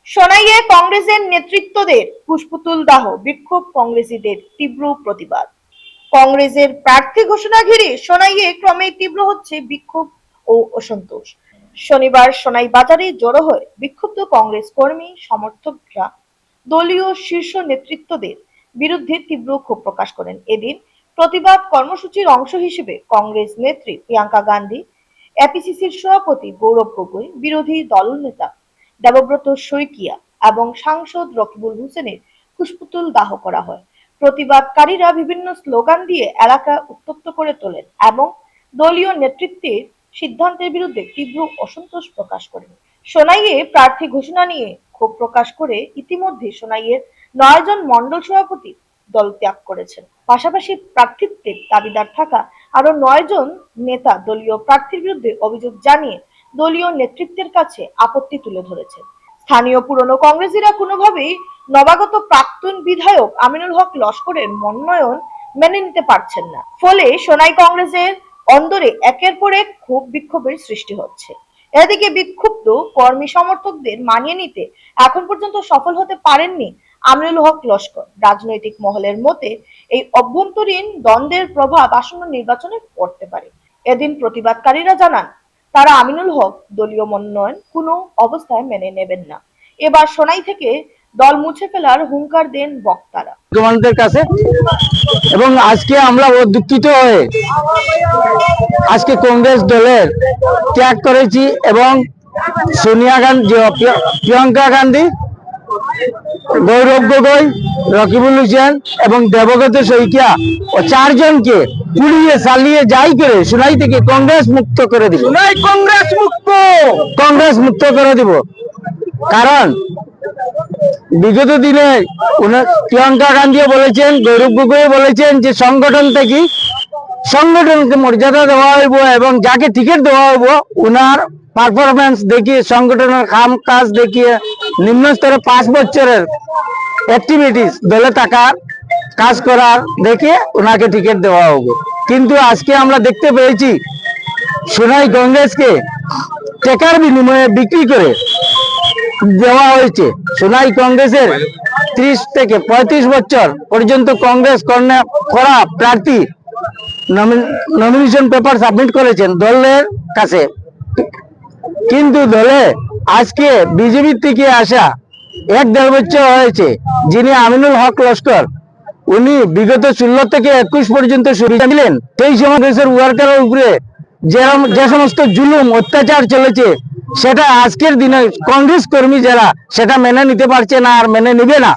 সোনাইয়ে কংগ্রেসের নেতৃত্বদের পুষ্পতুল দাহ, বিক্ষোভ কংগ্রেসীদের তীব্র প্রতিবাদ। কংগ্রেসের প্রার্থী ঘোষণা ঘিরে সোনাইয়ে ক্রমেই তীব্র হচ্ছে বিক্ষোভ ও অসন্তোষ। শনিবার সোনাই বাজারে জড়ো হয়ে বিক্ষুব্ধ কংগ্রেস কর্মী সমর্থকরা দলীয় শীর্ষ নেতৃত্বদের বিরুদ্ধে তীব্র ক্ষোভ প্রকাশ করেন। এদিন প্রতিবাদ কর্মসূচির অংশ হিসেবে কংগ্রেস নেত্রী প্রিয়াঙ্কা গান্ধী, এপিসিসির সভাপতি গৌরব গগৈ, বিরোধী দলনেতা দেবব্রত শইকিয়া এবং সাংসদ রকিবুল হোসেনের পুষ্পতুল দাহ করা হয়। প্রতিবাদকারীরা বিভিন্ন স্লোগান দিয়ে এলাকা উত্তপ্ত করে তোলেন এবং দলীয় নেতৃত্বের সিদ্ধান্তের বিরুদ্ধে তীব্র অসন্তোষ প্রকাশ করেন। সোনাইয়ে প্রার্থী ঘোষণা নিয়ে ক্ষোভ প্রকাশ করে ইতিমধ্যে সোনাইয়ের 9 জন মণ্ডল সভাপতি দল ত্যাগ করেছেন। পাশাপাশি প্রার্থিত্বের দাবিদার থাকা আরো 9 জন নেতা দলীয় প্রার্থীর বিরুদ্ধে অভিযোগ জানিয়ে দলীয় নেতৃত্বের কাছে আপত্তি তুলে ধরেছেন। স্থানীয় পুরনো কংগ্রেসীরা কোনোভাবেই নবাগত প্রাক্তন বিধায়ক আমিনুল হক লস্করের মনোনয়ন মেনে নিতে পারছেন না। ফলে সোনাই কংগ্রেসের অন্দরে একের পর এক ক্ষোভ বিক্ষোভের সৃষ্টি হচ্ছে। এদিকে বিক্ষুব্ধ কর্মী সমর্থকদের মানিয়ে নিতে এখন পর্যন্ত সফল হতে পারেননি আমিনুল হক লস্কর। রাজনৈতিক মহলের মতে এই অভ্যন্তরীণ দ্বন্দ্বের প্রভাব আসন্ন নির্বাচনে পড়তে পারে। এদিন প্রতিবাদকারীরা জানান, তারা আমিনুল হক দলীয় মনোনয়ন কোনো অবস্থায় মেনে নেবেন না। এবার সোনাই থেকে দল মুছে ফেলার হুঙ্কার দেন বক্তারা। তোমাদের কাছে এবং আজকে আমরা দুঃখিত হয়ে আজকে কংগ্রেস দলের ত্যাগ করেছি এবং সোনিয়া গান্ধী, প্রিয়াঙ্কা গান্ধী, গৌরব গগৈ, রকিবুল হোসেন এবং দেবব্রত শইকিয়া ও 4 জনকে পুড়িয়ে চালিয়ে যাই করে সোনাই থেকে কংগ্রেস মুক্ত করে দিব। কংগ্রেস মুক্ত করে দিব। কারণ বিগত দিনে প্রিয়াঙ্কা গান্ধীও বলেছেন, গৌরব গগৈ বলেছেন যে সংগঠনকে মর্যাদা দেওয়া হইব এবং যাকে টিকিট দেওয়া হইব ওনার পারফরমেন্স দেখিয়ে, সংগঠনের কাম কাজ দেখিয়ে, নিম্ন স্তরে 5 বছরের অ্যাক্টিভিটিস দলে থাকার কাজ করার দেখে ওনাকে টিকিট দেওয়া হবে। কিন্তু আজকে আমরা দেখতে পেয়েছি সোনাই কংগ্রেসকে টাকার বিনিময়ে বিক্রি করে দেওয়া হয়েছে। সোনাই কংগ্রেসের 30 থেকে 35 বছর পর্যন্ত কংগ্রেস করা প্রার্থী নমিনেশন পেপার সাবমিট করেছেন দলের কাছে, কিন্তু দলে আজকে বিজেপি থেকে আসা 1-1.5 বছর হয়েছে যিনি আমিনুল হক লস্কর, উনি বিগত 16 থেকে 21 পর্যন্ত সুবিধা দিলেন। সেই সময় দেশের ওয়ার্কারের উপরে যে সমস্ত জুলুম অত্যাচার চলেছে সেটা আজকের দিনে কংগ্রেস কর্মী যারা সেটা মেনে নিতে পারছে না আর মেনে নিবে না।